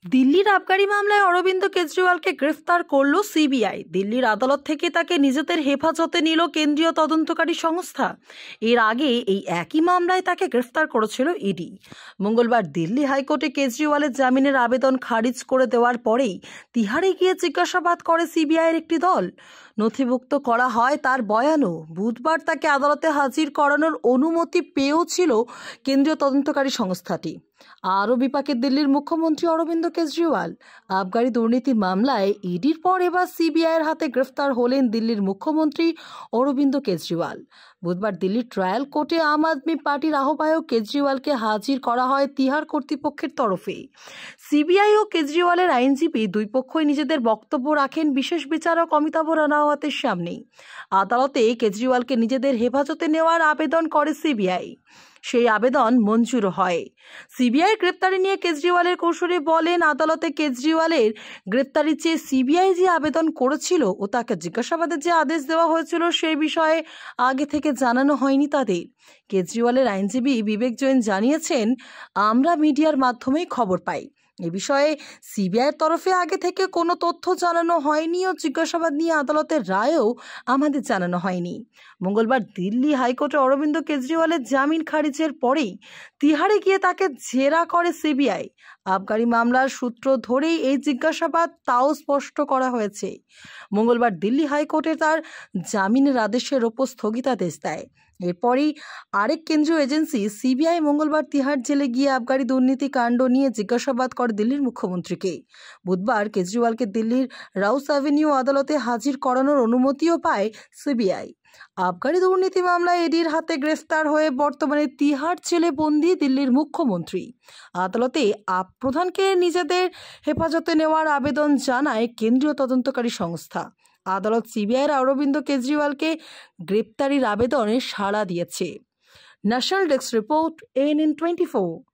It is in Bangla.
দিল্লির আবগারি মামলায় অরবিন্দ কেজরিওয়ালকে গ্রেফতার করল সিবিআই। দিল্লির আদালত থেকে তাকে নিজেদের হেফাজতে নিল কেন্দ্রীয় তদন্তকারী সংস্থা। এর আগে এই একই মামলায় তাকে গ্রেফতার করেছিল ইডি। মঙ্গলবার দিল্লি হাইকোর্টে কেজরিওয়ালের জামিনের আবেদন খারিজ করে দেওয়ার পরেই তিহারে গিয়ে জিজ্ঞাসাবাদ করে সিবিআইয়ের একটি দল। নথিভুক্ত করা হয় তার বয়ানও। বুধবার তাকে আদালতে হাজির করানোর অনুমতি পেয়েও ছিল কেন্দ্রীয় তদন্তকারী সংস্থাটি। আরও বিপাকে দিল্লির মুখ্যমন্ত্রী অরবিন্দ কেজরিওয়াল। আবগারি দুর্নীতি মামলায় ইডির পর এবার সিবিআইয়ের হাতে গ্রেফতার হলেন দিল্লির মুখ্যমন্ত্রী অরবিন্দ কেজরিওয়াল। বুধবার দিল্লির ট্রায়াল কোর্টে আম আদমি পার্টির আহ্বায়ক কেজরিওয়ালকে হাজির করা হয় তিহার কর্তৃপক্ষের তরফে। সিবিআই ও কেজরিওয়ালের আইনজীবী দুই পক্ষই নিজেদের বক্তব্য রাখেন বিশেষ বিচারক অমিতাভ রানাওয়াতের সামনেই। আদালতে কেজরিওয়ালকে নিজেদের হেফাজতে নেওয়ার আবেদন করে সিবিআই। সেই আবেদন মঞ্জুর হয়। সিবিআই গ্রেপ্তারি নিয়ে কেজরিওয়ালের কৌশলী বলেন, আদালতে কেজরিওয়ালের গ্রেপ্তারি চেয়ে সিবিআই যে আবেদন করেছিল ও তাকে জিজ্ঞাসাবাদের যে আদেশ দেওয়া হয়েছিল সেই বিষয়ে আগে থেকে জানানো হয়নি তাদের। কেজরিওয়ালের আইনজীবী বিবেক জৈন জানিয়েছেন, আমরা মিডিয়ার মাধ্যমেই খবর পাই। এ বিষয়ে সিবিআইয়ের তরফে আগে থেকে কোনো তথ্য জানানো হয়নি ও জিজ্ঞাসাবাদ নিয়ে আদালতের রায়েও আমাদের জানানো হয়নি। মঙ্গলবার দিল্লি হাইকোর্টে অরবিন্দ কেজরিওয়ালের জামিন খারিজের পরেই তিহারে গিয়ে তাকে জেরা করে সিবিআই। আবগারি মামলার সূত্র ধরেই এই জিজ্ঞাসাবাদ, তাও স্পষ্ট করা হয়েছে। মঙ্গলবার দিল্লি হাইকোর্টে তার জামিনের আদেশের ওপর স্থগিতাদেশ দেয়। এরপরই আরেক কেন্দ্রীয় এজেন্সি সিবিআই মঙ্গলবার তিহার জেলে গিয়ে আবগারি দুর্নীতি কাণ্ড নিয়ে জিজ্ঞাসাবাদ করে দিল্লির মুখ্যমন্ত্রীকে। বুধবার কেজরিওয়ালকে দিল্লির রাউস অ্যাভিনিউ আদালতে হাজির করানোর অনুমতিও পায় সিবিআই। আবগারি দুর্নীতি মামলায় ইডির হাতে গ্রেফতার হয়ে বর্তমানে তিহার জেলে বন্দী দিল্লির মুখ্যমন্ত্রী। আদালতে আপ প্রধানকে নিজেদের হেফাজতে নেওয়ার আবেদন জানায় কেন্দ্রীয় তদন্তকারী সংস্থা। আদালত সিবিআইয়ের অরবিন্দ কেজরিওয়ালকে গ্রেপ্তারির আবেদনে সাড়া দিয়েছে। National desk report, ANN 24।